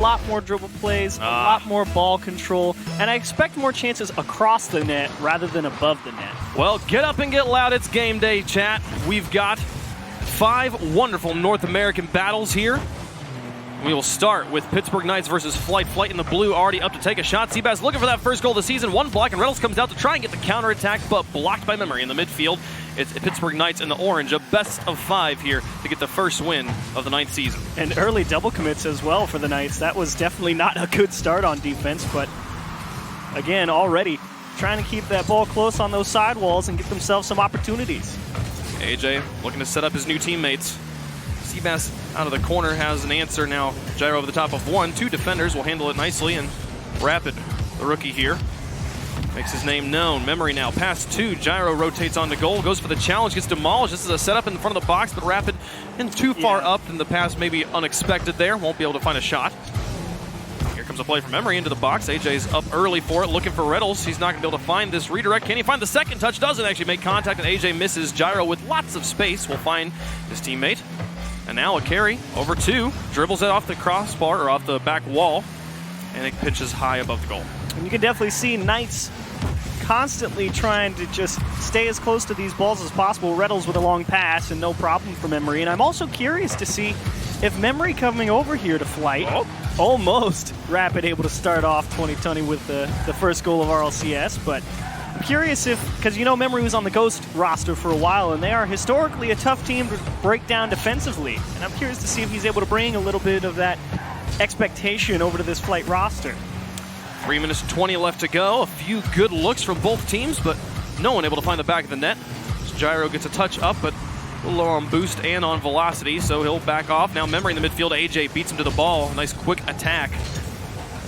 A lot more dribble plays, a lot more ball control, and I expect more chances across the net rather than above the net. Well, get up and get loud. It's game day, chat. We've got 5 wonderful North American battles here. We will start with Pittsburgh Knights versus FLT. FLT in the blue already up to take a shot. Seabass looking for that first goal of the season. One block, and Reynolds comes out to try and get the counterattack, but blocked by Memory in the midfield. It's Pittsburgh Knights in the orange, a best of 5 here to get the first win of the 9th season. And early double commits as well for the Knights. That was definitely not a good start on defense, but again, already trying to keep that ball close on those sidewalls and get themselves some opportunities. AJ looking to set up his new teammates. Seabass out of the corner has an answer now. Gyro over the top of 1. 2 defenders will handle it nicely, and Rapid, the rookie here, makes his name known. Memory now past 2. Gyro rotates on the goal, goes for the challenge, gets demolished. This is a setup in front of the box, but Rapid and too far up in the pass, maybe unexpected there. Won't be able to find a shot. Here comes a play from Memory into the box. AJ's up early for it, looking for Reynolds. He's not going to be able to find this redirect. Can he find the second touch? Doesn't actually make contact, and AJ misses. Gyro with lots of space will find his teammate. And now a carry over 2. Dribbles it off the crossbar, or off the back wall, and it pitches high above the goal. And you can definitely see Knights constantly trying to just stay as close to these balls as possible. Reynolds with a long pass and no problem for Memory. And I'm also curious to see if Memory coming over here to FLT, almost Rapid able to start off 2020 with the first goal of RLCS, but I'm curious if, because you know Memory was on the Ghost roster for a while, and they are historically a tough team to break down defensively. And I'm curious to see if he's able to bring a little bit of that expectation over to this FLT roster. 3 minutes 20 left to go. A few good looks from both teams, but no one able to find the back of the net. Gyro gets a touch up, but a little low on boost and on velocity, so he'll back off. Now Memory in the midfield. AJ beats him to the ball. Nice quick attack.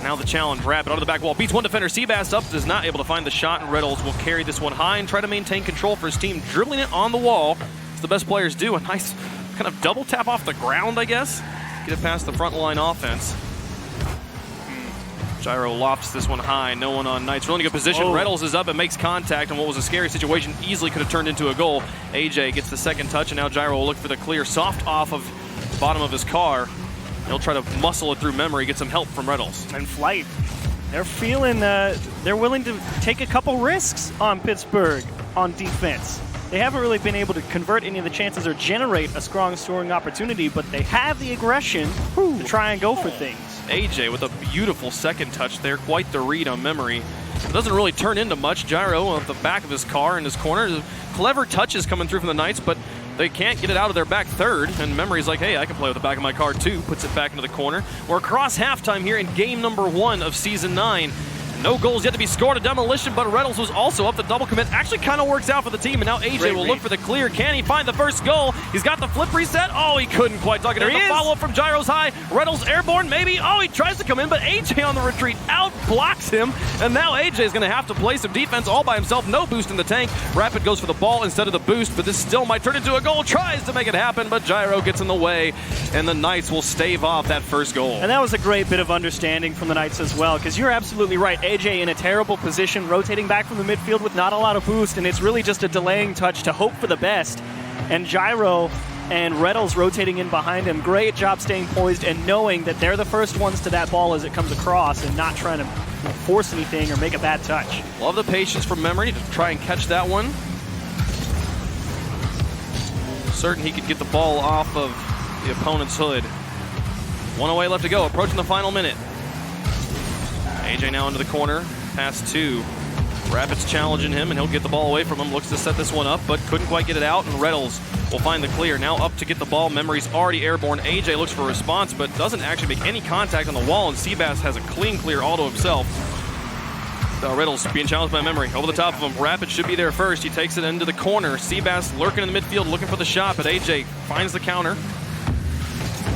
Now the challenge. Rapid onto the back wall. Beats one defender. Seabass up. Is not able to find the shot, and Reynolds will carry this one high and try to maintain control for his team. Dribbling it on the wall, as the best players do. A nice kind of double tap off the ground, I guess. Get it past the front line offense. Gyro lofts this one high. No one on Knights. Really good position. Reynolds is up and makes contact, and what was a scary situation easily could have turned into a goal. AJ gets the second touch, and now Gyro will look for the clear. Soft off of the bottom of his car. He'll try to muscle it through Memory, get some help from Reynolds. And FLT, they're feeling, they're willing to take a couple risks on Pittsburgh on defense. They haven't really been able to convert any of the chances or generate a strong scoring opportunity, but they have the aggression to try and go for things. AJ with a beautiful second touch there, quite the read on Memory. It doesn't really turn into much. Gyro at the back of his car in his corner. Clever touches coming through from the Knights, but they can't get it out of their back third, and Memory's like, hey, I can play with the back of my car too. Puts it back into the corner. We're across halftime here in game number 1 of Season 9. No goals yet to be scored. A demolition, but Reynolds was also up. The double commit actually kind of works out for the team, and now AJ will look for the clear. Can he find the first goal? He's got the flip reset. Oh, he couldn't quite tuck it in. The follow-up from Gyro's high. Reynolds airborne, maybe. Oh, he tries to come in, but AJ on the retreat out blocks him, and now AJ is going to have to play some defense all by himself. No boost in the tank. Rapid goes for the ball instead of the boost, but this still might turn into a goal. Tries to make it happen, but Gyro gets in the way, and the Knights will stave off that first goal. And that was a great bit of understanding from the Knights as well, because you're absolutely right. AJ in a terrible position, rotating back from the midfield with not a lot of boost, and it's really just a delaying touch to hope for the best. And Gyro and Reynolds rotating in behind him. Great job staying poised and knowing that they're the first ones to that ball as it comes across and not trying to force anything or make a bad touch. Love the patience from Memory to try and catch that one. Certain he could get the ball off of the opponent's hood. 1 away left to go, approaching the final minute. AJ now into the corner. Pass 2. Rapid's challenging him, and he'll get the ball away from him. Looks to set this one up, but couldn't quite get it out, and Reynolds will find the clear. Now up to get the ball. Memory's already airborne. AJ looks for a response, but doesn't actually make any contact on the wall, and Seabass has a clean clear all to himself. Reynolds being challenged by Memory. Over the top of him. Rapid should be there first. He takes it into the corner. Seabass lurking in the midfield, looking for the shot, but AJ finds the counter.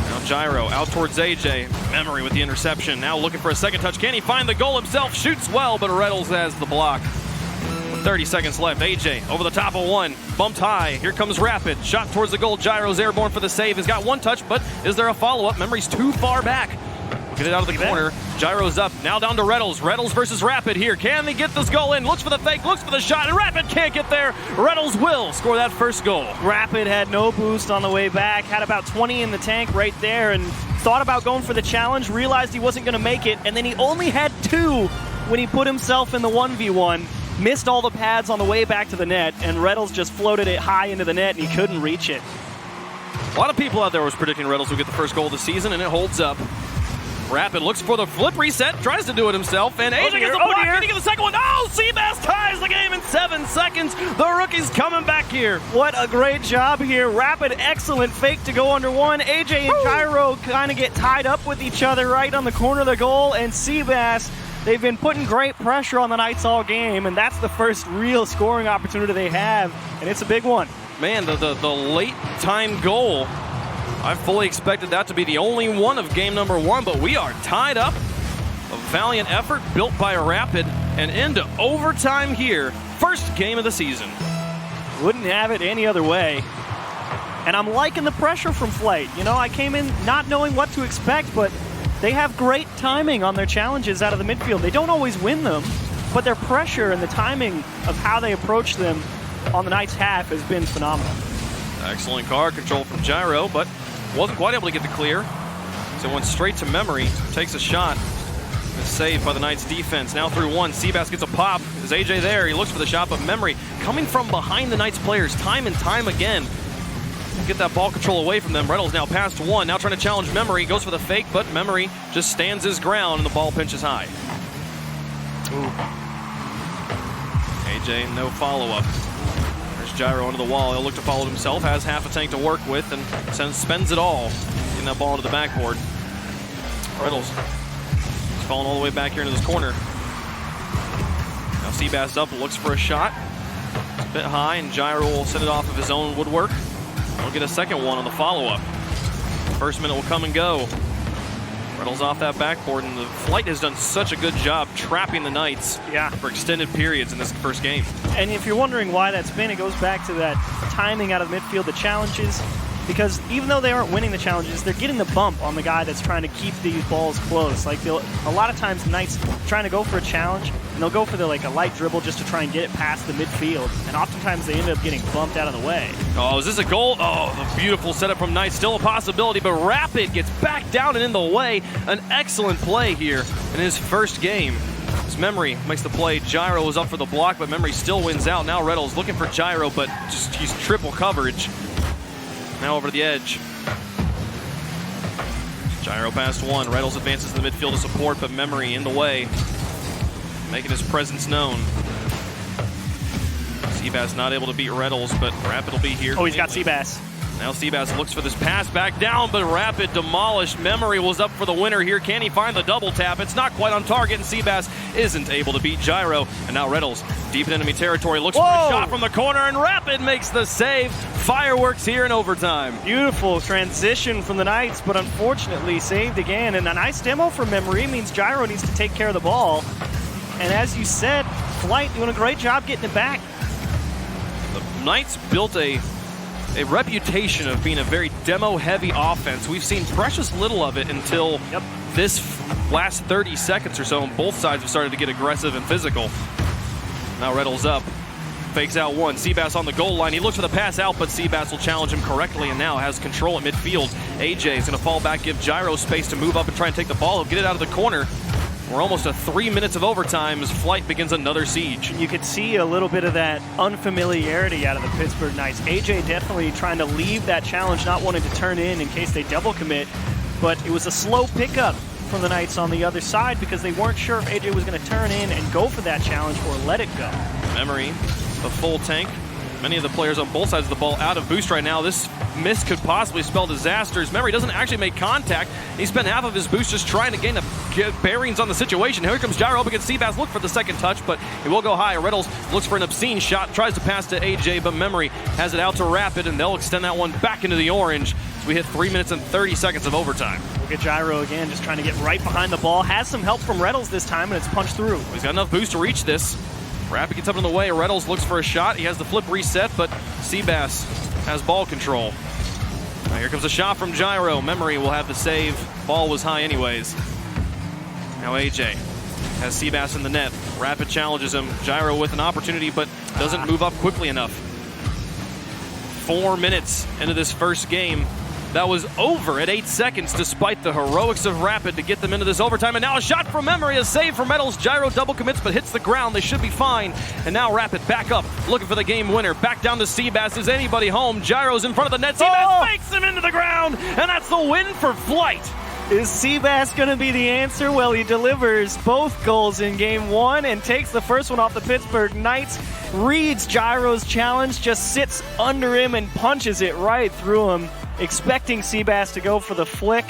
Now Gyro out towards AJ. Memory with the interception. Now looking for a second touch. Can he find the goal himself? Shoots well, but Reynolds has the block. 30 seconds left. AJ over the top of 1. Bumped high. Here comes Rapid. Shot towards the goal. Gyro's airborne for the save. He's got 1 touch, but is there a follow-up? Memory's too far back. Get it out of the corner. Gyro's up. Now down to Reddles. Reddles versus Rapid here. Can they get this goal in? Looks for the fake, looks for the shot, and Rapid can't get there. Reddles will score that first goal. Rapid had no boost on the way back, had about 20 in the tank right there, and thought about going for the challenge, realized he wasn't going to make it, and then he only had 2 when he put himself in the 1v1. Missed all the pads on the way back to the net, and Reddles just floated it high into the net, and he couldn't reach it. A lot of people out there was predicting Reddles would get the first goal of the season, and it holds up. Rapid looks for the flip reset, tries to do it himself, and AJ gets the block. Can he get the second one? Oh, Seabass ties the game in 7 seconds. The rookie's coming back here. What a great job here. Rapid, excellent fake to go under one. AJ and Gyro kind of get tied up with each other right on the corner of the goal, and Seabass, they've been putting great pressure on the Knights all game, and that's the first real scoring opportunity they have, and it's a big one. Man, the late time goal, I fully expected that to be the only one of game number 1, but we are tied up. A valiant effort built by Rapid and into overtime here. First game of the season. Wouldn't have it any other way. And I'm liking the pressure from Flight. You know, I came in not knowing what to expect, but they have great timing on their challenges out of the midfield. They don't always win them, but their pressure and the timing of how they approach them on the Knights' half has been phenomenal. Excellent car control from Gyro, but wasn't quite able to get the clear. So it went straight to Memory, takes a shot. It's saved by the Knights defense. Now through 1, Seabass gets a pop. Is AJ there? He looks for the shot, but Memory coming from behind the Knights players time and time again. Get that ball control away from them. Reynolds now past 1, now trying to challenge Memory. Goes for the fake, but Memory just stands his ground and the ball pinches high. Ooh. AJ, no follow-up. There's Gyro under the wall. He'll look to follow it himself, has half a tank to work with, and spends it all getting that ball into the backboard. Reynolds is falling all the way back here into this corner. Now Seabass up, looks for a shot. It's a bit high, and Gyro will send it off of his own woodwork. He'll get a second one on the follow-up. First minute will come and go. Reynolds off that backboard, and the Flight has done such a good job trapping the Knights for extended periods in this first game. And if you're wondering why that's been, it goes back to that timing out of the midfield, the challenges, because even though they aren't winning the challenges, they're getting the bump on the guy that's trying to keep these balls close. Like a lot of times the Knights trying to go for a challenge, and they'll go for a light dribble just to try and get it past the midfield, and oftentimes they end up getting bumped out of the way. Oh, is this a goal? Oh, the beautiful setup from Knights, still a possibility, but Rapid gets back down and in the way. An excellent play here in his first game. As Memory makes the play, Gyro was up for the block, but Memory still wins out. Now Reynolds looking for Gyro, but just he's triple coverage. Now over to the edge. Gyro past 1. Reynolds advances to the midfield to support, but Memory in the way, making his presence known. Seabass not able to beat Reynolds, but Rapid will be here. Oh, he's got Seabass. Now Seabass looks for this pass back down, but Rapid demolished. Memory was up for the winner here. Can he find the double tap? It's not quite on target, and Seabass isn't able to beat Gyro. And now Reynolds, deep in enemy territory, looks for a shot from the corner, and Rapid makes the save. Fireworks here in overtime. Beautiful transition from the Knights, but unfortunately saved again. And a nice demo from Memory means Gyro needs to take care of the ball. And as you said, Flight doing a great job getting it back. The Knights built a reputation of being a very demo-heavy offense. We've seen precious little of it until this last 30 seconds or so, and both sides have started to get aggressive and physical. Now Reynolds up, fakes out 1. Seabass on the goal line. He looks for the pass out, but Seabass will challenge him correctly and now has control at midfield. AJ is going to fall back, give Gyro space to move up and try and take the ball. He'll get it out of the corner. We're almost at 3 minutes of overtime as Flight begins another siege. You could see a little bit of that unfamiliarity out of the Pittsburgh Knights. AJ definitely trying to leave that challenge, not wanting to turn in case they double commit, but it was a slow pickup from the Knights on the other side because they weren't sure if AJ was going to turn in and go for that challenge or let it go. Memory, the full tank. Many of the players on both sides of the ball out of boost right now. This miss could possibly spell disasters. Memory doesn't actually make contact. He spent half of his boost just trying to gain bearings on the situation. Here comes Gyro up against Seabass. Look for the second touch, but it will go high. Reynolds looks for an obscene shot, tries to pass to AJ, but Memory has it out to Rapid, and they'll extend that one back into the orange as we hit 3 minutes and 30 seconds of overtime. Look at Gyro again, just trying to get right behind the ball. Has some help from Reynolds this time, and it's punched through. He's got enough boost to reach this. Rapid gets up in the way. Reynolds looks for a shot. He has the flip reset, but Seabass has ball control. Now here comes a shot from Gyro. Memory will have the save. Ball was high anyways. Now AJ has Seabass in the net. Rapid challenges him. Gyro with an opportunity, but doesn't move up quickly enough. 4 minutes into this first game. That was over at 8 seconds, despite the heroics of Rapid to get them into this overtime. And now a shot from Memory, a save from Metals. Gyro double commits, but hits the ground. They should be fine. And now Rapid back up, looking for the game winner. Back down to Seabass. Is anybody home? Gyro's in front of the net. Seabass fakes him into the ground, and that's the win for Flight. Is Seabass going to be the answer? Well, he delivers both goals in game 1 and takes the first one off the Pittsburgh Knights. Reads Gyro's challenge, just sits under him and punches it right through him, expecting Seabass to go for the flick.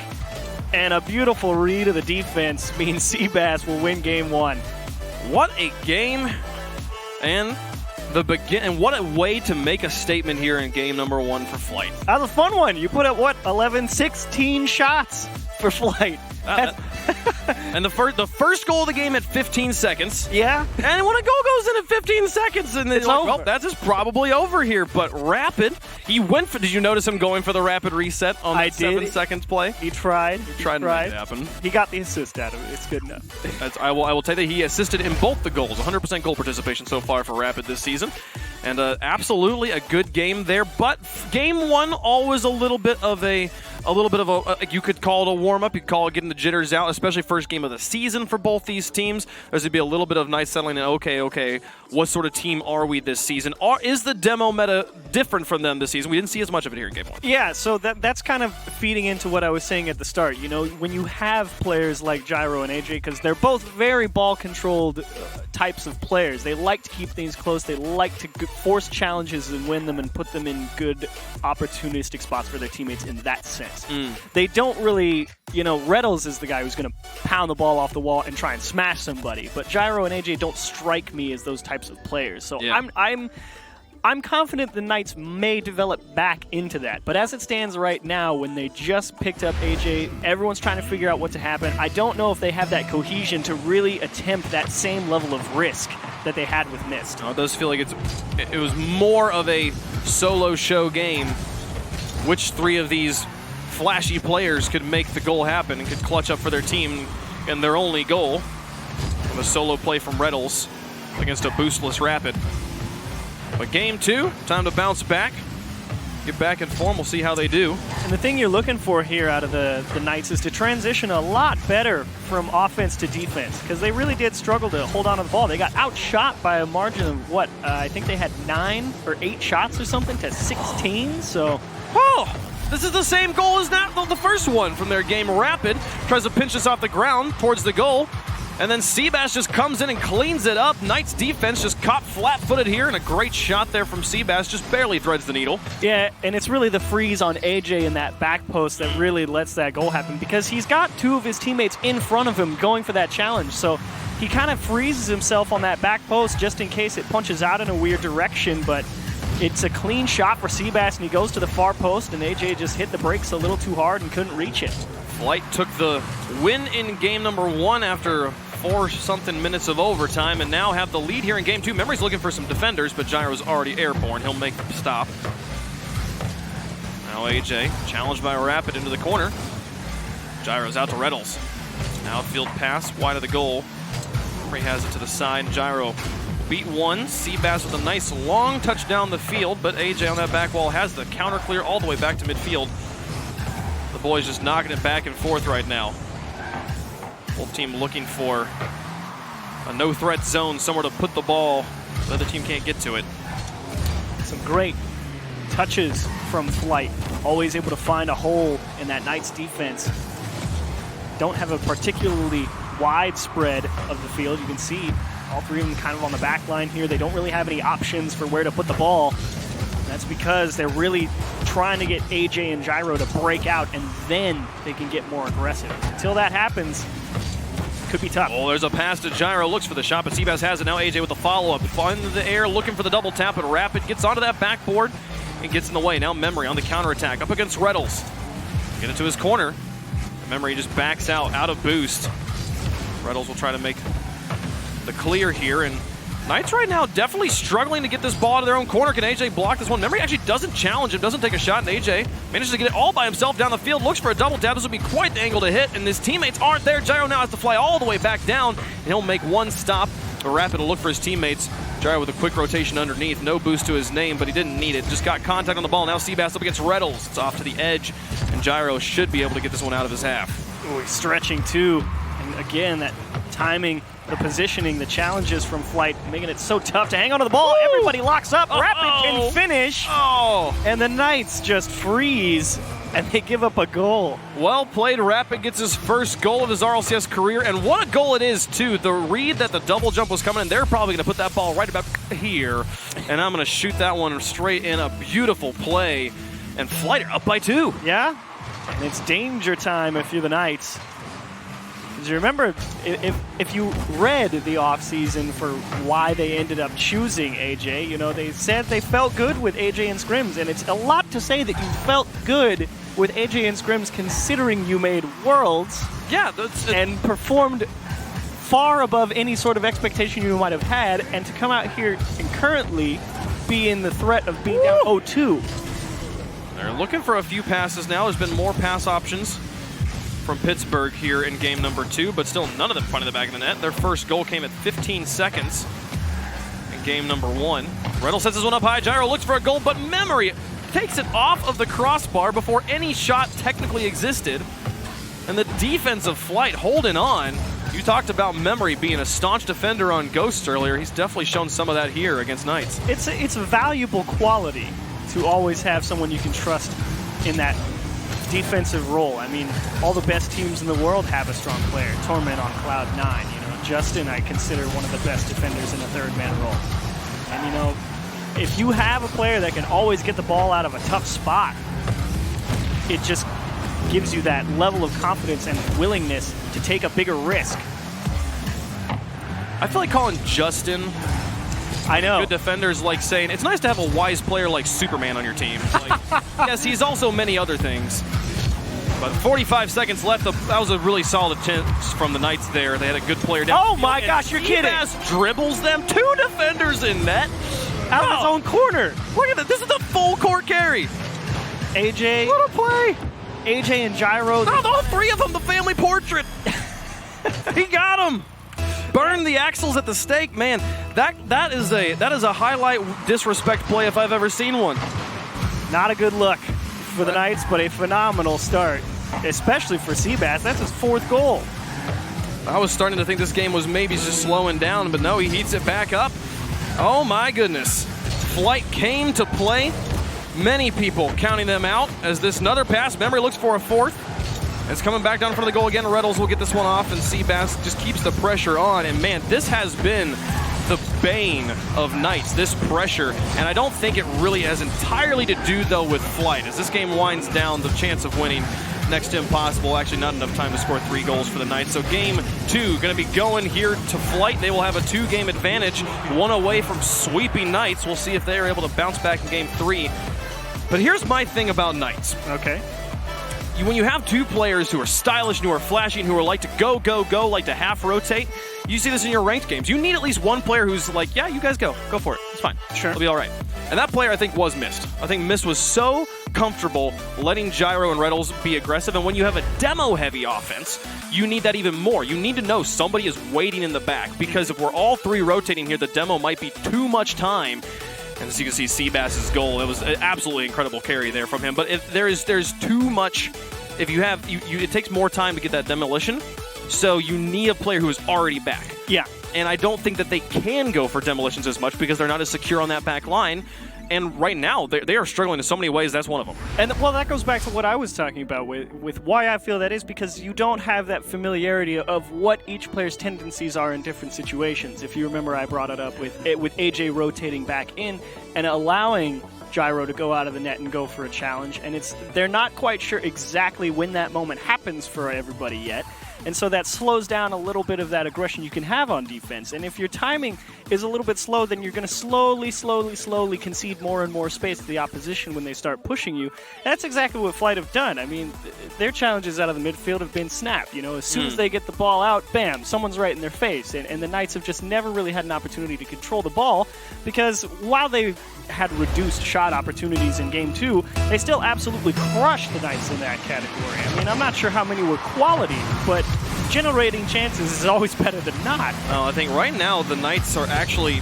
And a beautiful read of the defense means Seabass will win game 1. What a game. And what a way to make a statement here in game number 1 for Flight. That was a fun one. You put up, 16 shots for Flight. And the first goal of the game at 15 seconds. Yeah. And when a goal goes in at 15 seconds, and it's like, over. Well, that's just probably over here. But Rapid, he went for. Did you notice him going for the rapid reset on that 7 seconds play? He tried. He tried to make it happen. He got the assist out of it. It's good enough. I will tell you that he assisted in both the goals. 100% goal participation so far for Rapid this season. And absolutely a good game there. But game 1 always a little bit of a you could call it a warm-up, you could call it getting the jitters out, especially first game of the season for both these teams. There's going to be a little bit of nice settling in, okay, what sort of team are we this season? Is the demo meta different from them this season? We didn't see as much of it here in game 1. Yeah, so that's kind of feeding into what I was saying at the start. You know, when you have players like Gyro and AJ, because they're both very ball-controlled types of players. They like to keep things close. They like to force challenges and win them and put them in good opportunistic spots for their teammates in that sense. They don't really, Reddles is the guy who's going to pound the ball off the wall and try and smash somebody, but Gyro and AJ don't strike me as those types of players. So yeah. I'm confident the Knights may develop back into that. But as it stands right now, when they just picked up AJ, everyone's trying to figure out what to happen. I don't know if they have that cohesion to really attempt that same level of risk that they had with Mist. It does feel like it was more of a solo show game. Which 3 of these flashy players could make the goal happen and could clutch up for their team in their only goal? Of a solo play from Reddles against a boostless Rapid. But game 2, time to bounce back, get back in form. We'll see how they do. And the thing you're looking for here out of the Knights is to transition a lot better from offense to defense, because they really did struggle to hold on to the ball. They got outshot by a margin of I think they had 9 or 8 shots or something to 16. So, this is the same goal as the first one from their game. Rapid tries to pinch us off the ground towards the goal. And then Seabass just comes in and cleans it up. Knights defense just caught flat-footed here, and a great shot there from Seabass, just barely threads the needle. Yeah, and it's really the freeze on AJ in that back post that really lets that goal happen, because he's got 2 of his teammates in front of him going for that challenge. So he kind of freezes himself on that back post just in case it punches out in a weird direction, but it's a clean shot for Seabass, and he goes to the far post, and AJ just hit the brakes a little too hard and couldn't reach it. Flight took the win in game number 1 after 4-something minutes of overtime, and now have the lead here in game 2. Memory's looking for some defenders, but Gyro's already airborne. He'll make the stop. Now AJ, challenged by Rapid into the corner. Gyro's out to Reddles. Outfield pass, wide of the goal. Memory has it to the side. Gyro beat 1. Seabass with a nice long touch down the field, but AJ on that back wall has the counter clear all the way back to midfield. The boys just knocking it back and forth right now. Both team looking for a no-threat zone, somewhere to put the ball. The other team can't get to it. Some great touches from Flight. Always able to find a hole in that Knights defense. Don't have a particularly wide spread of the field. You can see all 3 of them kind of on the back line here. They don't really have any options for where to put the ball. That's because they're really trying to get AJ and Gyro to break out, and then they can get more aggressive. Until that happens, could be tough. Oh, there's a pass to Gyro. Looks for the shot, but Seabass has it. Now AJ with the follow-up. Into the air, looking for the double tap, but Rapid gets onto that backboard and gets in the way. Now Memory on the counterattack, up against Reddles. Get it to his corner. Memory just backs out of boost. Reddles will try to make the clear here, and Knights right now definitely struggling to get this ball out of their own corner. Can AJ block this one? Memory actually doesn't challenge him, doesn't take a shot, and AJ manages to get it all by himself down the field, looks for a double tap. This will be quite the angle to hit, and his teammates aren't there. Gyro now has to fly all the way back down, and he'll make one stop. But Rapid will look for his teammates. Gyro with a quick rotation underneath. No boost to his name, but he didn't need it. Just got contact on the ball. Now Seabass up against Reddles. It's off to the edge, and Gyro should be able to get this one out of his half. Ooh, he's stretching too. And again, that timing, the positioning, the challenges from Flight, making it so tough to hang onto the ball. Woo! Everybody locks up. Rapid can finish. Oh! And the Knights just freeze, and they give up a goal. Well played. Rapid gets his first goal of his RLCS career, and what a goal it is, too. The read that the double jump was coming in, they're probably going to put that ball right about here, and I'm going to shoot that one straight in. A beautiful play, and Flight are up by 2. Yeah, and it's danger time if you're the Knights. Because you remember, if you read the offseason for why they ended up choosing AJ, you know, they said they felt good with AJ and Scrims, and it's a lot to say that you felt good with AJ and Scrims considering you made Worlds, Yeah, and performed far above any sort of expectation you might have had, and to come out here and currently be in the threat of being down 0-2. they're looking for a few passes now. There's been more pass options from Pittsburgh here in game number 2, but still none of them finding the back of the net. Their first goal came at 15 seconds in game number 1. Reynolds sets this one up high. Gyro looks for a goal, but Memory takes it off of the crossbar before any shot technically existed. And the defensive Flight holding on. You talked about Memory being a staunch defender on Ghosts earlier. He's definitely shown some of that here against Knights. It's a valuable quality to always have someone you can trust in that defensive role. I mean, all the best teams in the world have a strong player. Torment on cloud 9. You know, Justin I consider one of the best defenders in a third-man role. And you know, if you have a player that can always get the ball out of a tough spot, it just gives you that level of confidence and willingness to take a bigger risk. I feel like calling Justin I know. good defenders like saying it's nice to have a wise player like Superman on your team. Like, yes, he's also many other things. But 45 seconds left. That was a really solid chance from the Knights there. They had a good player down. Oh my gosh, you're kidding. Seabass dribbles them. 2 defenders in net. Out of his own corner. Look at that. This is a full court carry. AJ. What a play. AJ and Gyro. Oh, all 3 of them, the family portrait. He got him. Burn the axles at the stake, man. That is a highlight disrespect play if I've ever seen one. Not a good look for the Knights, but a phenomenal start, especially for Seabass. That's his 4th goal. I was starting to think this game was maybe just slowing down, but no, he heats it back up. Oh my goodness. Flight came to play. Many people counting them out as this another pass. Memory looks for a 4th. It's coming back down in front of the goal again. Reddles will get this one off, and Seabass just keeps the pressure on. And man, this has been the bane of Knights, this pressure. And I don't think it really has entirely to do, though, with Flight. As this game winds down, the chance of winning next to impossible. Actually, not enough time to score 3 goals for the Knights. So game 2 going to be going here to Flight. They will have a 2-game advantage, 1 away from sweeping Knights. We'll see if they are able to bounce back in game 3. But here's my thing about Knights. Okay. When you have 2 players who are stylish, who are flashing, who are like to go, like to half rotate, you see this in your ranked games. You need at least one player who's like, yeah, you guys go for it. It's fine. Sure. It'll be all right. And that player, I think, was Mist. I think Mist was so comfortable letting Gyro and Reddles be aggressive, and when you have a demo-heavy offense, you need that even more. You need to know somebody is waiting in the back, because if we're all 3 rotating here, the demo might be too much time. And as you can see, Seabass's goal, it was an absolutely incredible carry there from him. But if there's too much, if you have, it takes more time to get that demolition. So you need a player who is already back. Yeah. And I don't think that they can go for demolitions as much because they're not as secure on that back line. And right now, they are struggling in so many ways. That's one of them. And well, that goes back to what I was talking about with why I feel that is, because you don't have that familiarity of what each player's tendencies are in different situations. If you remember, I brought it up with AJ rotating back in and allowing Gyro to go out of the net and go for a challenge. And they're not quite sure exactly when that moment happens for everybody yet. And so that slows down a little bit of that aggression you can have on defense. And if your timing is a little bit slow, then you're going to slowly concede more and more space to the opposition when they start pushing you. That's exactly what FLT have done. I mean, their challenges out of the midfield have been snap. You know, as soon as they get the ball out, bam, someone's right in their face. And the Knights have just never really had an opportunity to control the ball, because while they had reduced shot opportunities in Game 2, they still absolutely crushed the Knights in that category. I mean, I'm not sure how many were quality, but generating chances is always better than not. Well, I think right now the Knights are actually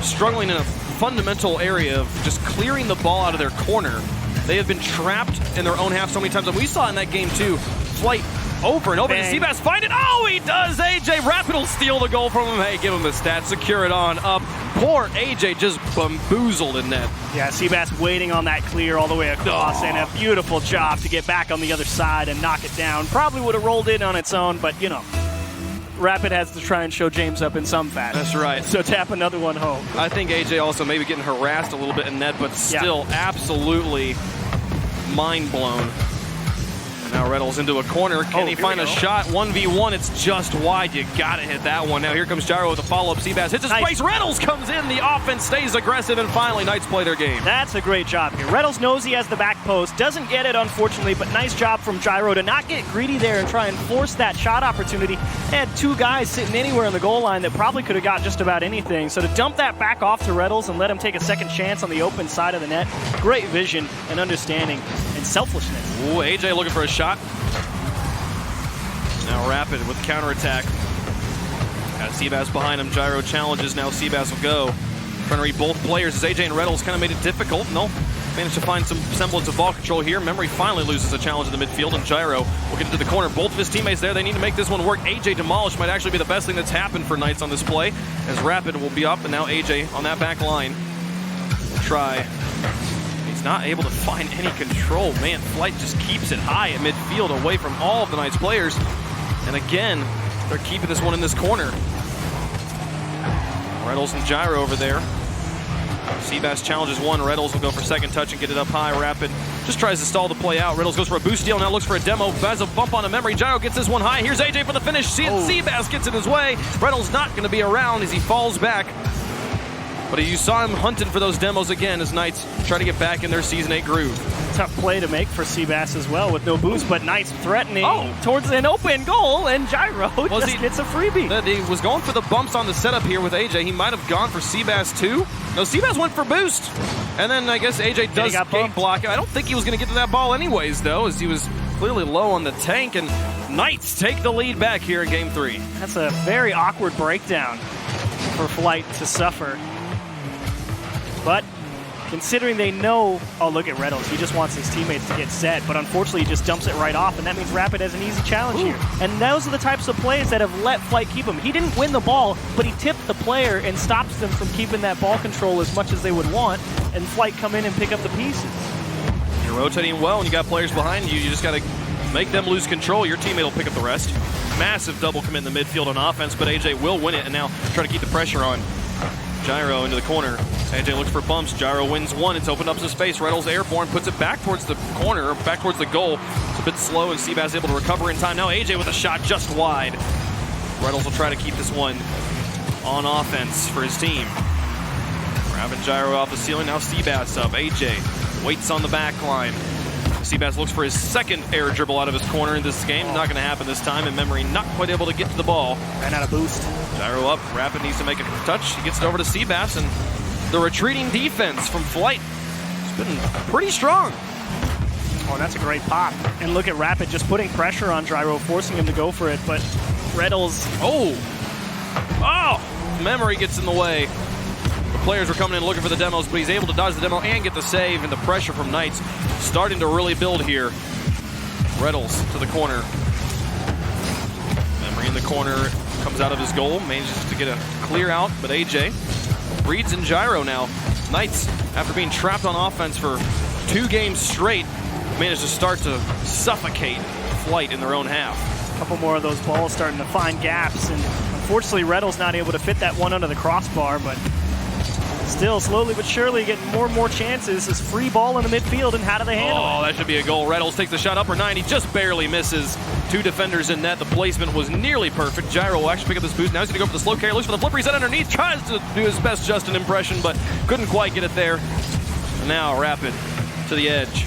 struggling in a fundamental area of just clearing the ball out of their corner. They have been trapped in their own half so many times, and we saw in that game too, FLT over and over. Does Seabass find it? Oh, he does! AJ Rapid will steal the goal from him. Hey, give him the stat. Secure it on up. Poor AJ just bamboozled in net. Yeah, Seabass waiting on that clear all the way across, and a beautiful job to get back on the other side and knock it down. Probably would have rolled in on its own, but, you know, Rapid has to try and show James up in some fashion. That's right. So tap another one home. I think AJ also maybe getting harassed a little bit in net, but still absolutely mind blown. Now Reynolds into a corner. Can he find a shot? 1v1. It's just wide. You gotta hit that one. Now here comes Gyro with a follow-up. Seabass hits his place. Reynolds comes in. The offense stays aggressive, and finally Knights play their game. That's a great job here. Reynolds knows he has the back post. Doesn't get it, unfortunately, but nice job from Gyro to not get greedy there and try and force that shot opportunity. They had two guys sitting anywhere in the goal line that probably could have got just about anything. So to dump that back off to Reynolds and let him take a second chance on the open side of the net, great vision and understanding and selflessness. Ooh, AJ looking for a shot. Now Rapid with the counterattack. Got Seabass behind him. Gyro challenges. Now Seabass will go. Trying to read both players as AJ and Reynolds kind of made it difficult. And they'll manage to find some semblance of ball control here. Memory finally loses a challenge in the midfield, and Gyro will get into the corner. Both of his teammates there. They need to make this one work. AJ demolished might actually be the best thing that's happened for Knights on this play, as Rapid will be up, and now AJ on that back line. Try. He's not able to find any control. Man, FLT just keeps it high at midfield away from all of the Knights players. And again, they're keeping this one in this corner. Reynolds and Gyro over there. Seabass challenges one. Reynolds will go for second touch and get it up high. Rapid just tries to stall the play out. Reynolds goes for a boost steal, now looks for a demo. Has a bump on a Memory. Gyro gets this one high. Here's AJ for the finish. Seabass gets in his way. Reynolds not going to be around as he falls back. But you saw him hunting for those demos again as Knights try to get back in their Season 8 groove. Tough play to make for Seabass as well with no boost, but Knights threatening towards an open goal, and Gyro just gets a freebie. He was going for the bumps on the setup here with AJ. He might have gone for Seabass too. No, Seabass went for boost. And then I guess AJ does gate block. I don't think he was going to get to that ball anyways, though, as he was clearly low on the tank, and Knights take the lead back here in Game 3. That's a very awkward breakdown for FLT to suffer. But considering they know, oh, look at Reynolds, he just wants his teammates to get set, but unfortunately he just dumps it right off, and that means Rapid has an easy challenge here. And those are the types of plays that have let FLT keep him. He didn't win the ball, but he tipped the player and stops them from keeping that ball control as much as they would want, and FLT come in and pick up the pieces. You're rotating well, and you got players behind you. You just got to make them lose control. Your teammate will pick up the rest. Massive double commit in the midfield on offense, but AJ will win it, and now try to keep the pressure on. Gyro into the corner. AJ looks for bumps. Gyro wins one. It's opened up some space. Reynolds airborne, puts it back towards the corner, back towards the goal. It's a bit slow, and Seabass able to recover in time. Now AJ with a shot just wide. Reynolds will try to keep this one on offense for his team. Grabbing Gyro off the ceiling. Now Seabass up. AJ waits on the back line. Seabass looks for his second air dribble out of his corner in this game. Not going to happen this time, and Memory not quite able to get to the ball. Ran out of boost. Gyro up. Rapid needs to make a touch. He gets it over to Seabass, and the retreating defense from FLT has been pretty strong. Oh, that's a great pop. And look at Rapid just putting pressure on Gyro, forcing him to go for it, but Reynolds... Memory gets in the way. The players were coming in looking for the demos, but he's able to dodge the demo and get the save, and the pressure from Knights starting to really build here. Reynolds to the corner. Memory in the corner, comes out of his goal, manages to get a clear out, but AJ reads in Gyro now. Knights, after being trapped on offense for 2 games straight, managed to start to suffocate FLT in their own half. A couple more of those balls starting to find gaps, and unfortunately Reynolds not able to fit that one under the crossbar, but still, slowly but surely, getting more and more chances. This free ball in the midfield, and how do they handle it? Oh, that should be a goal. Reynolds takes the shot up or 9. He just barely misses. 2 defenders in net. The placement was nearly perfect. Gyro will actually pick up this boost. Now he's going to go for the slow carry. Looks for the flip reset underneath. Tries to do his best Justin impression, but couldn't quite get it there. And now Rapid to the edge.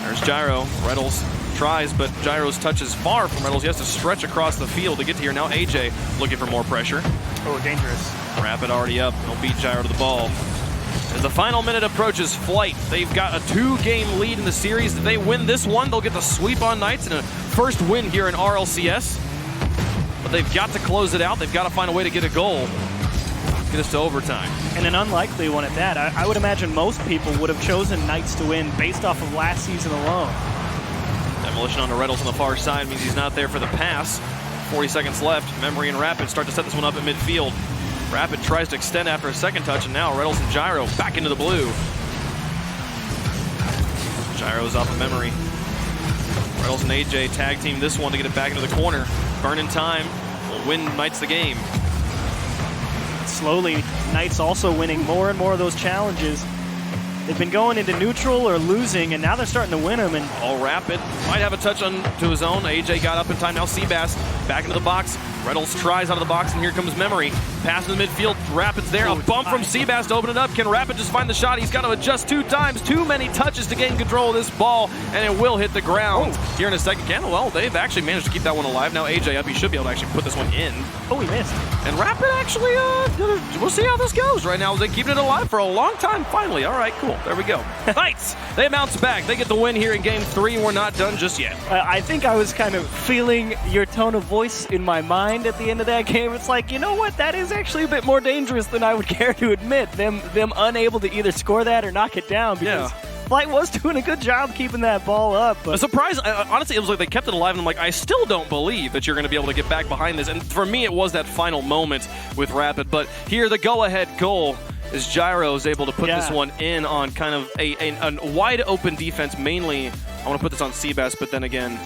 There's Gyro. Reynolds tries, but Gyro's touch is far from Reynolds. He has to stretch across the field to get to here. Now AJ looking for more pressure. Oh, dangerous. Rapid already up. He'll beat Gyro to the ball. As the final minute approaches, Flight, they've got a 2-game lead in the series. If they win this one, they'll get the sweep on Knights and a first win here in RLCS. But they've got to close it out. They've got to find a way to get a goal. Get us to overtime. And an unlikely one at that. I would imagine most people would have chosen Knights to win based off of last season alone. Demolition onto Reynolds on the far side means he's not there for the pass. 40 seconds left. Memory and Rapid start to set this one up at midfield. Rapid tries to extend after a second touch, and now Reynolds and Gyro back into the blue. Gyro's off of Memory. Reynolds and AJ tag team this one to get it back into the corner. Burning time will win Knights the game. Slowly, Knights also winning more and more of those challenges. They've been going into neutral or losing, and now they're starting to win them. And all Rapid might have a touch onto his own. AJ got up in time. Now Seabass back into the box. Reynolds tries out of the box, and here comes Memory. Pass in the midfield. Rapid's there. A bump from Seabass to open it up. Can Rapid just find the shot? He's got to adjust 2 times. Too many touches to gain control of this ball, and it will hit the ground. Here in a second. Well, they've actually managed to keep that one alive. Now AJ up. He should be able to actually put this one in. Oh, he missed. And Rapid actually, we'll see how this goes. Right now, they're keeping it alive for a long time. Finally. All right, cool. There we go. Knights, they bounce back. They get the win here in Game 3. We're not done just yet. I think I was kind of feeling your tone of voice in my mind at the end of that game. It's like, you know what? That is actually a bit more dangerous than I would care to admit. Them unable to either score that or knock it down because Flight was doing a good job keeping that ball up. But a surprise, honestly, it was like they kept it alive, and I'm like, I still don't believe that you're going to be able to get back behind this. And for me, it was that final moment with Rapid. But here, the go-ahead goal is Gyro is able to put this one in on kind of a wide open defense. Mainly, I want to put this on Seabass, but then again,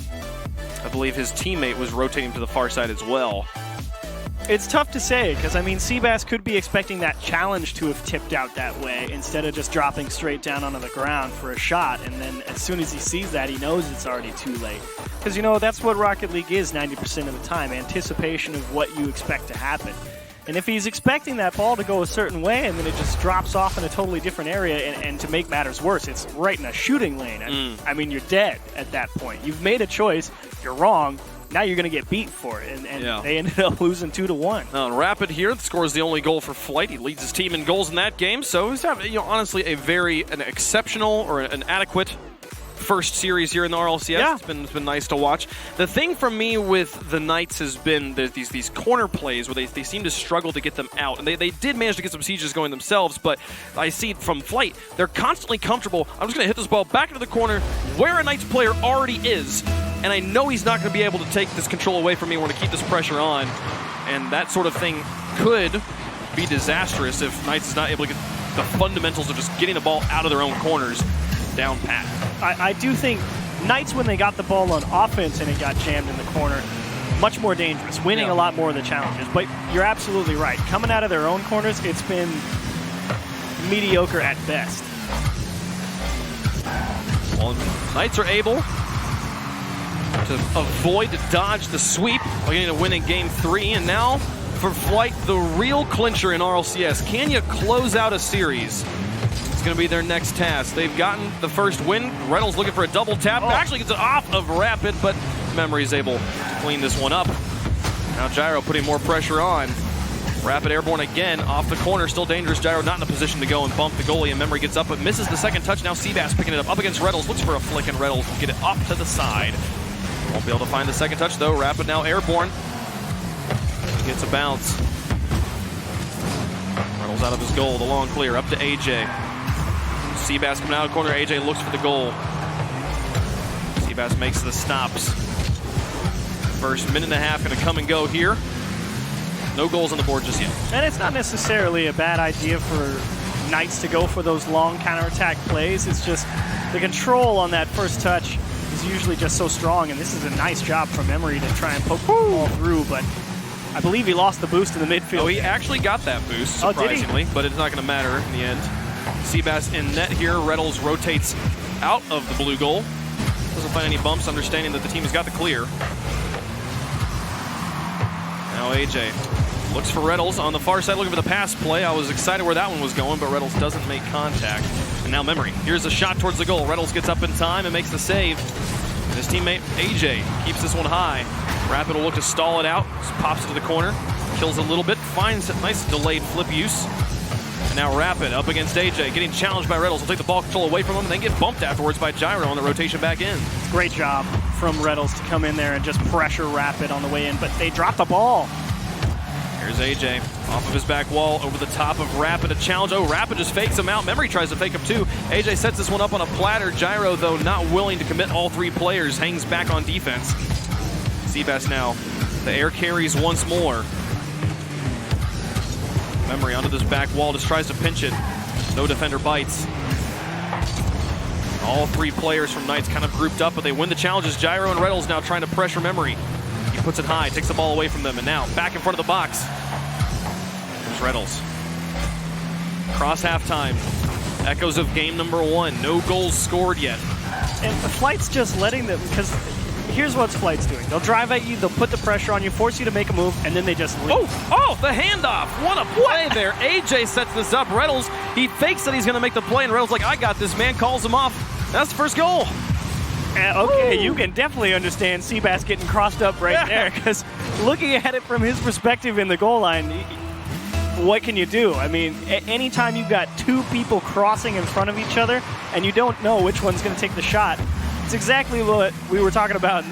I believe his teammate was rotating to the far side as well. It's tough to say because, I mean, Seabass could be expecting that challenge to have tipped out that way instead of just dropping straight down onto the ground for a shot. And then as soon as he sees that, he knows it's already too late. Because, you know, that's what Rocket League is 90% of the time, anticipation of what you expect to happen. And if he's expecting that ball to go a certain way and then it just drops off in a totally different area, and to make matters worse, it's right in a shooting lane. I mean, you're dead at that point. You've made a choice. You're wrong. Now you're going to get beat for it, and they ended up losing 2-1. Rapid here scores the only goal for Flight. He leads his team in goals in that game, so he's having, honestly, an exceptional or an adequate first series here in the RLCS. Yeah. It's been nice to watch. The thing for me with the Knights has been these corner plays where they seem to struggle to get them out, and they did manage to get some sieges going themselves, but I see from Flight, they're constantly comfortable. I'm just going to hit this ball back into the corner where a Knights player already is, and I know he's not going to be able to take this control away from me. I want to keep this pressure on, and that sort of thing could be disastrous if Knights is not able to get the fundamentals of just getting the ball out of their own corners down pat. I do think Knights, when they got the ball on offense and it got jammed in the corner, much more dangerous, winning a lot more of the challenges. But you're absolutely right. Coming out of their own corners, it's been mediocre at best. Well, Knights are able to avoid, to dodge the sweep while getting a win in Game 3. And now for Flight, the real clincher in RLCS. Can you close out a series? It's going to be their next task. They've gotten the first win. Reynolds looking for a double tap. Actually gets it off of Rapid, but Memory is able to clean this one up. Now Gyro putting more pressure on. Rapid airborne again, off the corner, still dangerous. Gyro not in a position to go and bump the goalie, and Memory gets up but misses the second touch. Now Seabass picking it up against Reynolds, looks for a flick, and Reynolds will get it off to the side. Won't be able to find the second touch though. Rapid now airborne. Gets a bounce. Reynolds out of his goal, the long clear, up to AJ. Seabass coming out of the corner, AJ looks for the goal. Seabass makes the stops. First minute and a half gonna come and go here. No goals on the board just yet. And it's not necessarily a bad idea for Knights to go for those long counterattack plays. It's just the control on that first touch is usually just so strong, and this is a nice job from Memory to try and poke the ball through, but I believe he lost the boost in the midfield. Oh, he actually got that boost, surprisingly, but it's not going to matter in the end. Seabass in net here. Reynolds rotates out of the blue goal. Doesn't find any bumps, understanding that the team has got the clear. Now AJ looks for Reynolds on the far side, looking for the pass play. I was excited where that one was going, but Reynolds doesn't make contact. And now Memory. Here's a shot towards the goal. Reynolds gets up in time and makes the save. And his teammate AJ keeps this one high. Rapid will look to stall it out. Just pops it to the corner. Kills a little bit. Finds a nice delayed flip use. And now Rapid up against AJ. Getting challenged by Reynolds. Will take the ball control away from him and then get bumped afterwards by Gyro on the rotation back in. Great job from Reynolds to come in there and just pressure Rapid on the way in. But they dropped the ball. Here's AJ off of his back wall over the top of Rapid. A challenge. Oh, Rapid just fakes him out. Memory tries to fake him too. AJ sets this one up on a platter. Gyro, though, not willing to commit all three players. Hangs back on defense. Seabass now. The air carries once more. Memory onto this back wall. Just tries to pinch it. No defender bites. All three players from Knights kind of grouped up, but they win the challenges. Gyro and Reynolds now trying to pressure Memory. He puts it high, takes the ball away from them, and now back in front of the box. There's Reynolds. Cross halftime. Echoes of game number 1. No goals scored yet. And the Flight's just letting them, because here's what Flight's doing. They'll drive at you, they'll put the pressure on you, force you to make a move, and then they just leave. Oh, the handoff. What a play there. AJ sets this up. Reynolds, he fakes that he's going to make the play, and Reynolds like, I got this, man. Calls him off. That's the first goal. Okay, you can definitely understand Seabass getting crossed up right there, because looking at it from his perspective in the goal line, what can you do? I mean, anytime you've got two people crossing in front of each other and you don't know which one's going to take the shot, it's exactly what we were talking about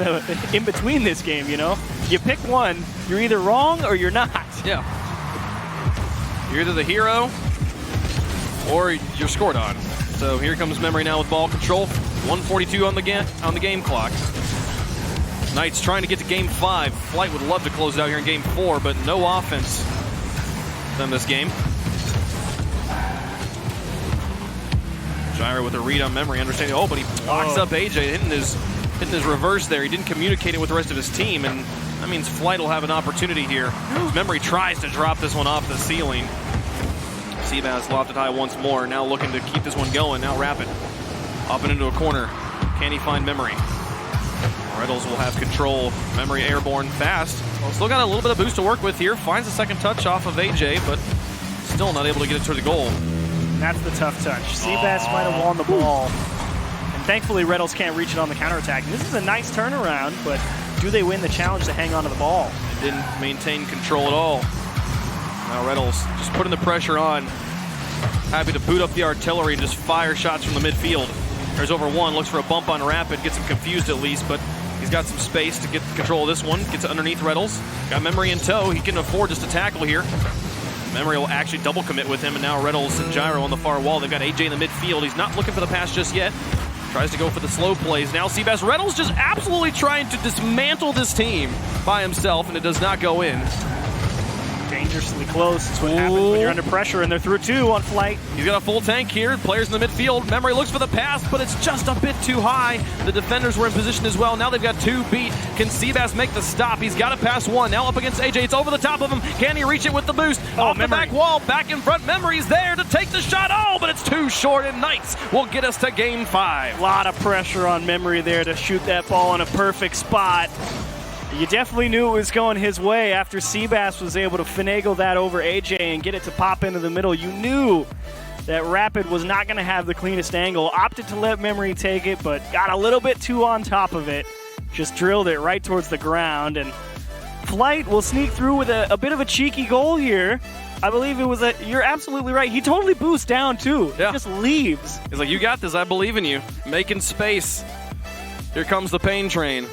in between this game, you know? You pick one, you're either wrong or you're not. Yeah. You're either the hero or you're scored on. So here comes Memory now with ball control. 1:42 on the game clock. Knights trying to get to game 5. Flight would love to close it out here in game 4, but no offense in this game. Gyro with a read on Memory, understanding. Oh, but he blocks up AJ, hitting his reverse there. He didn't communicate it with the rest of his team, and that means Flight will have an opportunity here. Memory tries to drop this one off the ceiling. Seabass lofted high once more, now looking to keep this one going. Now Rapid up and into a corner. Can he find Memory? Reynolds will have control. Memory airborne fast. Well, still got a little bit of boost to work with here. Finds a second touch off of AJ, but still not able to get it to the goal. That's the tough touch. Seabass might have won the ball. And thankfully, Reynolds can't reach it on the counterattack. And this is a nice turnaround, but do they win the challenge to hang on to the ball? It didn't maintain control at all. Now Reynolds just putting the pressure on. Happy to boot up the artillery and just fire shots from the midfield. There's over one, looks for a bump on Rapid, gets him confused at least, but he's got some space to get control of this one. Gets it underneath Reynolds. Got Memory in tow. He can afford just to tackle here. Memory will actually double commit with him, and now Reynolds and Gyro on the far wall. They've got AJ in the midfield. He's not looking for the pass just yet. Tries to go for the slow plays. Now Seabass. Reynolds just absolutely trying to dismantle this team by himself, and it does not go in. Dangerously close. That's what happens when you're under pressure, and they're through 2 on Flight. He's got a full tank here. Players in the midfield. Memory looks for the pass, but it's just a bit too high. The defenders were in position as well. Now they've got 2 beat. Can Seabass make the stop? He's got to pass one. Now up against AJ. It's over the top of him. Can he reach it with the boost? Off the back wall. Back in front. Memory's there to take the shot. Oh, but it's too short, and Knights will get us to game 5. A lot of pressure on Memory there to shoot that ball in a perfect spot. You definitely knew it was going his way after Seabass was able to finagle that over AJ and get it to pop into the middle. You knew that Rapid was not going to have the cleanest angle. Opted to let Memory take it, but got a little bit too on top of it. Just drilled it right towards the ground, and Flight will sneak through with a bit of a cheeky goal here. I believe it was you're absolutely right. He totally boosts down, too. Yeah. He just leaves. He's like, you got this. I believe in you. Making space. Here comes the pain train.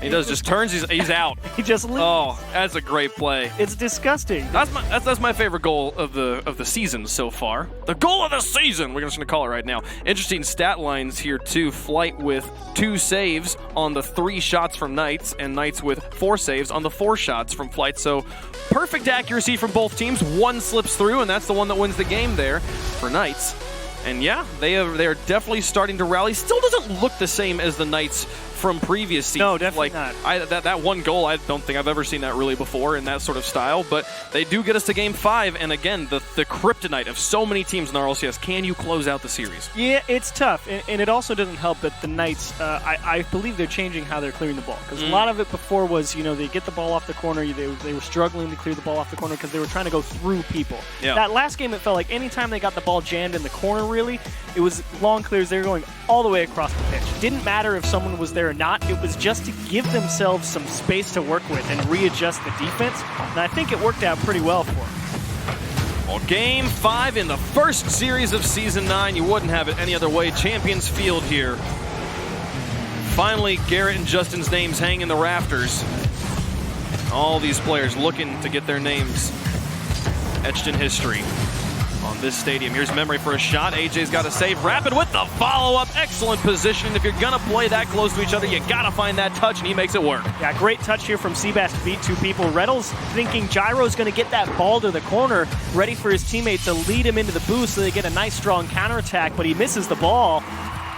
He does, just turns, he's out. He just leaves. Oh, that's a great play. It's disgusting. That's my favorite goal of the season so far. The goal of the season, we're just going to call it right now. Interesting stat lines here too. Flight with 2 saves on the 3 shots from Knights, and Knights with 4 saves on the 4 shots from Flight. So perfect accuracy from both teams. One slips through, and that's the one that wins the game there for Knights. And yeah, they are definitely starting to rally. Still doesn't look the same as the Knights from previous seasons. No, definitely not. That one goal, I don't think I've ever seen that really before in that sort of style, but they do get us to Game 5, and again, the kryptonite of so many teams in the RLCS. Can you close out the series? Yeah, it's tough, and it also doesn't help that the Knights, I believe they're changing how they're clearing the ball, because a lot of it before was, they get the ball off the corner, they were struggling to clear the ball off the corner because they were trying to go through people. Yeah. That last game, it felt like anytime they got the ball jammed in the corner, really, it was long clears. They were going all the way across the pitch. Didn't matter if someone was there or not. It was just to give themselves some space to work with and readjust the defense, and I think it worked out pretty well for them. Well, Game 5 in the first series of Season 9. You wouldn't have it any other way. Champions Field here. Finally, Garrett and Justin's names hang in the rafters. All these players looking to get their names etched in history on this stadium. Here's Memory for a shot. AJ's got to save. Rapid with the follow-up. Excellent position. If you're going to play that close to each other, you got to find that touch, and he makes it work. Yeah, great touch here from Seabass to beat two people. Reddles thinking Gyro's going to get that ball to the corner, ready for his teammate to lead him into the boost so they get a nice, strong counterattack, but he misses the ball.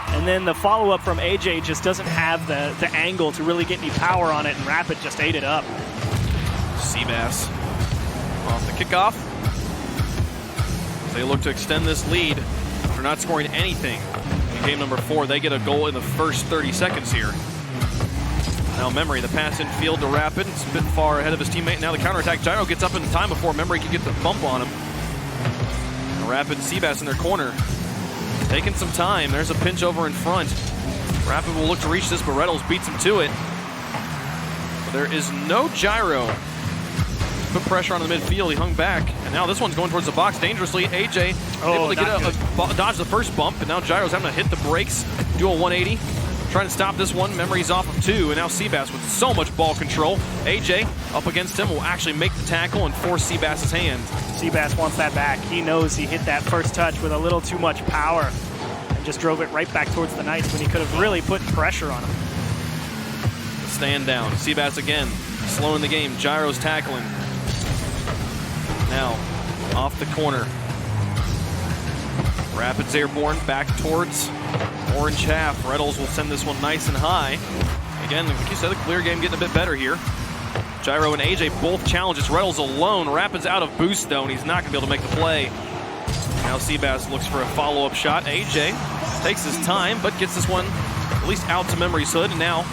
And then the follow-up from AJ just doesn't have the angle to really get any power on it, and Rapid just ate it up. Seabass off the kickoff. They look to extend this lead after not scoring anything in game number 4. They get a goal in the first 30 seconds here. Now Memory, the pass in field to Rapid. It's a bit far ahead of his teammate. Now the counterattack. Gyro gets up in time before Memory can get the bump on him. And Rapid and Seabass in their corner. Taking some time. There's a pinch over in front. Rapid will look to reach this, but Reddles beats him to it. But there is no Gyro. Put pressure on the midfield. He hung back, and now this one's going towards the box dangerously. AJ able to dodge the first bump, and now Gyro's having to hit the brakes, do a 180, trying to stop this one. Memory's off of 2, and now Seabass with so much ball control. AJ up against him will actually make the tackle and force Seabass's hand. Seabass wants that back. He knows he hit that first touch with a little too much power and just drove it right back towards the Knights when he could have really put pressure on him. Stand down. Seabass again, slowing the game. Gyro's tackling. Now, off the corner. Rapid's airborne, back towards orange half. Reddles will send this one nice and high. Again, like you said, the clear game getting a bit better here. Gyro and AJ both challenges. Reddles alone. Rapid's out of boost, though, and he's not going to be able to make the play. Now Seabass looks for a follow-up shot. AJ takes his time, but gets this one at least out to Memory's hood. And now,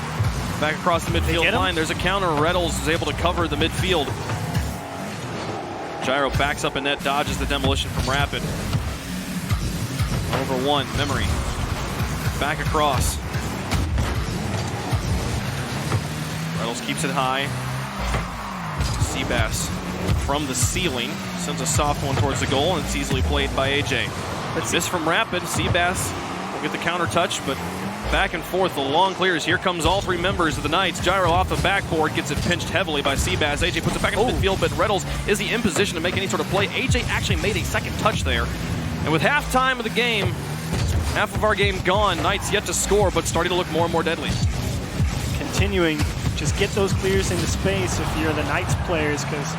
back across the midfield line, there's a counter. Reddles is able to cover the midfield. Gyro backs up in net, dodges the demolition from Rapid. Over 1, Memory. Back across. Reynolds keeps it high. Seabass from the ceiling sends a soft one towards the goal, and it's easily played by AJ. A miss from Rapid. Seabass will get the counter touch, but back and forth, the long clears. Here comes all 3 members of the Knights. Gyro off the backboard, gets it pinched heavily by Seabass. AJ puts it back in the midfield, but Reddles, is he in position to make any sort of play? AJ actually made a second touch there. And with halftime of the game, half of our game gone, Knights yet to score, but starting to look more and more deadly. Continuing, just get those clears into space if you're the Knights players, because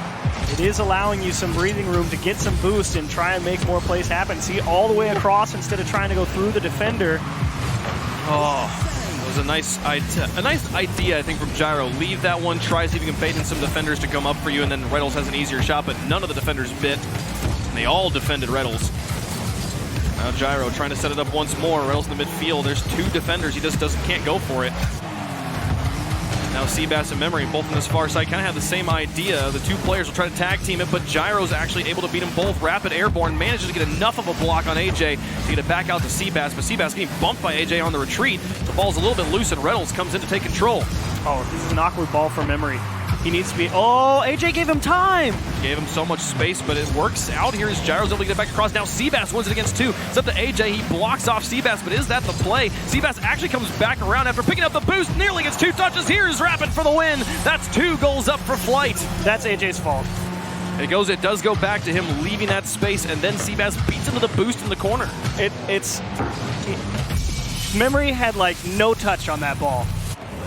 it is allowing you some breathing room to get some boost and try and make more plays happen. See, all the way across instead of trying to go through the defender. Oh, it was a nice idea, I think, from Gyro. Leave that one, try to see if you can bait in some defenders to come up for you, and then Reddles has an easier shot, but none of the defenders bit. And they all defended Reddles. Now Gyro trying to set it up once more. Reddles in the midfield. There's 2 defenders. He just can't go for it. Now Seabass and Memory, both on this far side, kind of have the same idea. The 2 players will try to tag team it, but Gyro's actually able to beat them both. Rapid airborne, manages to get enough of a block on AJ to get it back out to Seabass, but Seabass getting bumped by AJ on the retreat. The ball's a little bit loose, and Reynolds comes in to take control. Oh, this is an awkward ball for Memory. He needs to be... Oh, AJ gave him time! Gave him so much space, but it works out here as Gyro's able to get it back across. Now Seabass wins it against 2. It's up to AJ. He blocks off Seabass, but is that the play? Seabass actually comes back around after picking up the boost. Nearly gets 2 touches. Here's Rapid for the win. That's 2 goals up for Flight. That's AJ's fault. It does go back to him leaving that space, and then Seabass beats him to the boost in the corner. Memory had, like, no touch on that ball.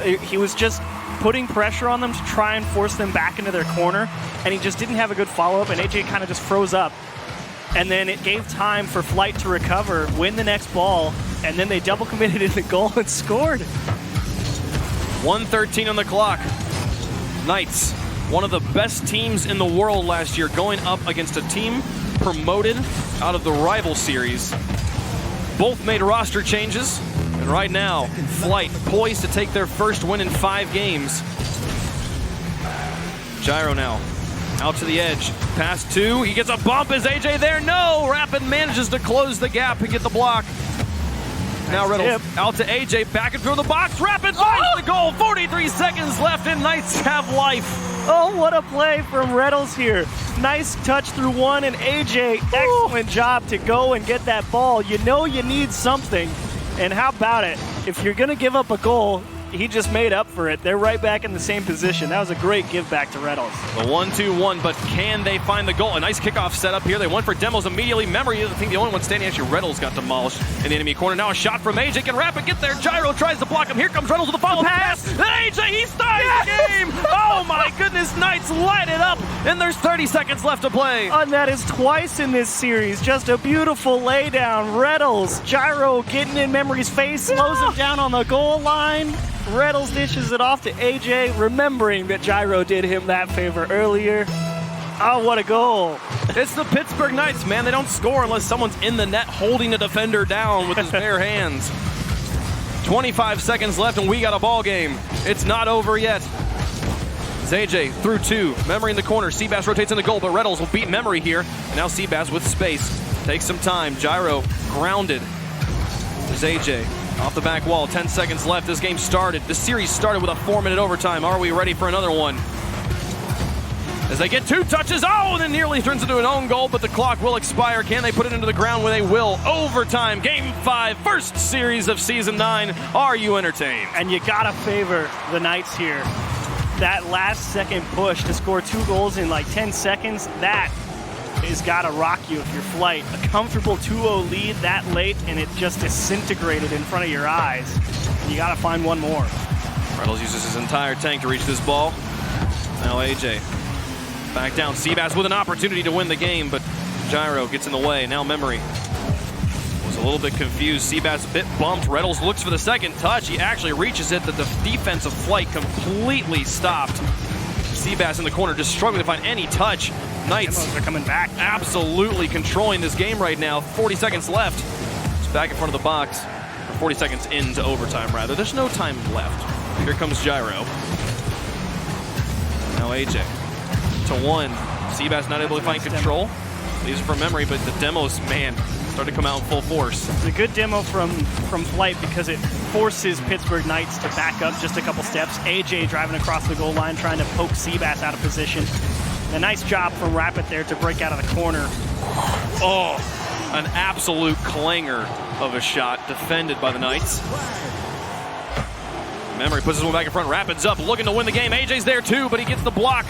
He was just putting pressure on them to try and force them back into their corner, and he just didn't have a good follow-up, and AJ kind of just froze up. And then it gave time for Flight to recover, win the next ball, and then they double committed in the goal and scored. 1:13 on the clock. Knights, one of the best teams in the world last year, going up against a team promoted out of the rival series. Both made roster changes, and right now, Flight poised to take their first win in 5 games. Gyro now, out to the edge, pass 2, he gets a bump, is AJ there? No! Rapid manages to close the gap and get the block. Now Reynolds out to AJ, back and through the box, Rapid finds the goal, 43 seconds left, and Knights have life. Oh, what a play from Reynolds here. Nice touch through one, and AJ, excellent job to go and get that ball. You know you need something, and how about it? If you're gonna give up a goal, he just made up for it. They're right back in the same position. That was a great give back to Reynolds. The 1-2-1, but can they find the goal? A nice kickoff setup here. They went for demos immediately. Memory, I think the only one standing, actually Reynolds got demolished in the enemy corner. Now a shot from AJ. Can Rapid get there? Gyro tries to block him. Here comes Reynolds with the follow pass. And AJ, he starts the game. Oh my goodness, Knights light it up, and there's 30 seconds left to play. And that is twice in this series. Just a beautiful laydown. Reynolds, Gyro getting in Memory's face, slows him down on the goal line. Reynolds dishes it off to AJ, remembering that Gyro did him that favor earlier. Oh, what a goal. It's the Pittsburgh Knights, man. They don't score unless someone's in the net holding a defender down with his bare hands. 25 seconds left, and we got a ball game. It's not over yet. It's AJ through 2. Memory in the corner. Seabass rotates in the goal, but Reynolds will beat Memory here. And now Seabass with space. Takes some time. Gyro grounded. There's AJ. Off the back wall, 10 seconds left. This game started. The series started with a 4-minute overtime. Are we ready for another one? As they get 2 touches, and it nearly turns into an own goal, but the clock will expire. Can they put it into the ground? Where they will. Overtime, game 5, first series of season 9. Are you entertained? And you gotta favor the Knights here. That last second push to score 2 goals in like 10 seconds, that has got to rock you if you're Flight. A comfortable 2-0 lead that late, and it just disintegrated in front of your eyes. You got to find one more. Reynolds uses his entire tank to reach this ball. Now AJ back down. Seabass with an opportunity to win the game, but Gyro gets in the way. Now Memory was a little bit confused. Seabass a bit bumped. Reynolds looks for the second touch. He actually reaches it, but the defense of Flight completely stopped. Seabass in the corner just struggling to find any touch. Knights are coming back. Absolutely controlling this game right now. 40 seconds left. It's back in front of the box. Or 40 seconds into overtime, rather. There's no time left. Here comes Gyro. Now AJ to 1. Seabass not able to find control. Leaves it for Memory, but the demos, man, started to come out in full force. It's a good demo from Flight because it forces Pittsburgh Knights to back up just a couple steps. AJ driving across the goal line, trying to poke Seabass out of position. A nice job from Rapid there to break out of the corner. Oh, an absolute clanger of a shot defended by the Knights. Memory puts his one back in front. Rapid's up, looking to win the game. AJ's there too, but he gets the block.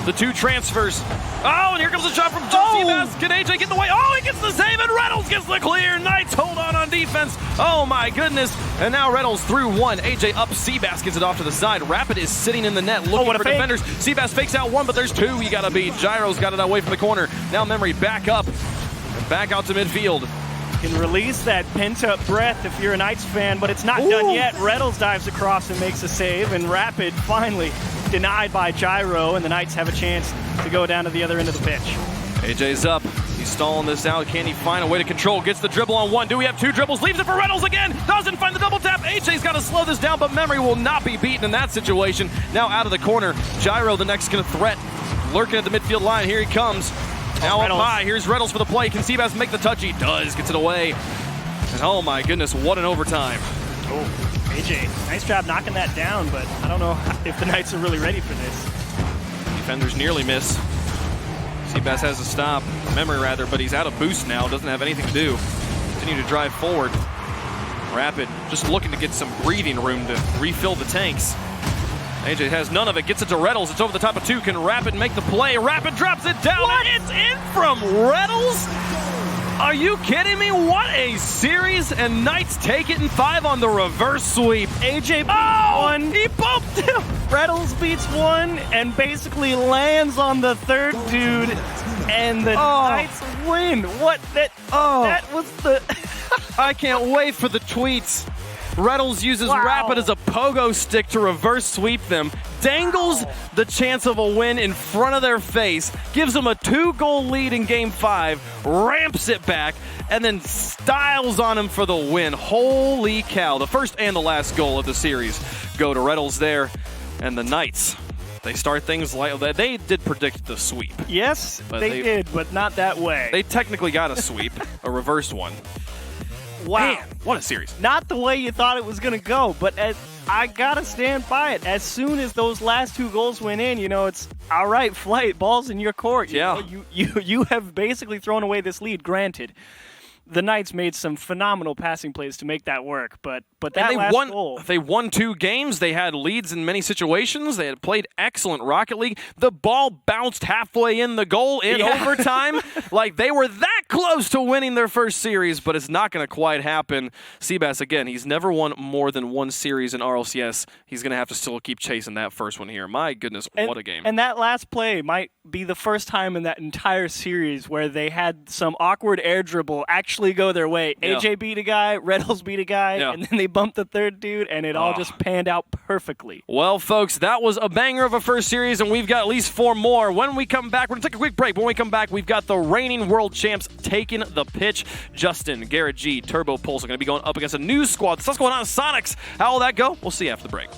The 2 transfers. And here comes a shot from Seabass. Can AJ get in the way? He gets the save, and Reynolds gets the clear. Knights hold on defense. Oh my goodness. And now Reynolds through 1. AJ up, Seabass gets it off to the side. Rapid is sitting in the net looking for defenders. Seabass fakes out 1, but there's 2 you gotta beat. Gyro's got it away from the corner. Now Memory back up and back out to midfield. Can release that pent-up breath if you're a Knights fan, but it's not done yet. Reynolds dives across and makes a save, and Rapid finally denied by Gyro, and the Knights have a chance to go down to the other end of the pitch. AJ's up. He's stalling this out. Can he find a way to control? Gets the dribble on 1. Do we have 2 dribbles? Leaves it for Reynolds again. Doesn't find the double tap. AJ's got to slow this down, but Memory will not be beaten in that situation. Now out of the corner. Gyro, the next threat, lurking at the midfield line. Here he comes. Now up high. Here's Reynolds for the play. Can Seabass make the touch? He does. Gets it away. And oh my goodness, what an overtime. AJ, nice job knocking that down, but I don't know if the Knights are really ready for this. Defenders nearly miss. Seabass has to stop. Memory rather, but he's out of boost now. Doesn't have anything to do. Continue to drive forward. Rapid just looking to get some breathing room to refill the tanks. AJ has none of it, gets it to Reynolds. It's over the top of 2. Can Rapid make the play? Rapid drops it down. It's in from Reynolds? Are you kidding me? What a series, and Knights take it in 5 on the reverse sweep. AJ beats 1. He bumped him. Reynolds beats 1 and basically lands on the 3rd dude, and the Knights win. That was the... I can't wait for the tweets. Reynolds uses Wow. Rapid as a pogo stick to reverse sweep them, dangles the chance of a win in front of their face, gives them a 2-goal lead in Game 5, ramps it back, and then styles on him for the win. Holy cow. The first and the last goal of the series go to Reynolds there. And the Knights, they start things like that. They did predict the sweep. Yes, But they did, but not that way. They technically got a sweep, a reversed one. Wow. Man, what a series. Not the way you thought it was going to go, but I got to stand by it. As soon as those last 2 goals went in, it's all right, Flight, ball's in your court. You have basically thrown away this lead. Granted, the Knights made some phenomenal passing plays to make that work, but that last goal. They won 2 games. They had leads in many situations. They had played excellent Rocket League. The ball bounced halfway in the goal in overtime. Like, they were that close to winning their first series, but it's not going to quite happen. Seabass, again, he's never won more than 1 series in RLCS. He's going to have to still keep chasing that first one here. My goodness, what a game. And that last play might be the first time in that entire series where they had some awkward air dribble actually go their way. Yeah. AJ beat a guy, Reynolds beat a guy, and then they bumped the third dude, and it all just panned out perfectly. Well, folks, that was a banger of a first series, and we've got at least 4 more. When we come back, we're going to take a quick break. When we come back, we've got the reigning world champs taking the pitch. Justin, Garrett G, Turbo Pulse are going to be going up against a new squad, the Susquehanna Sonics. How will that go? We'll see after the break.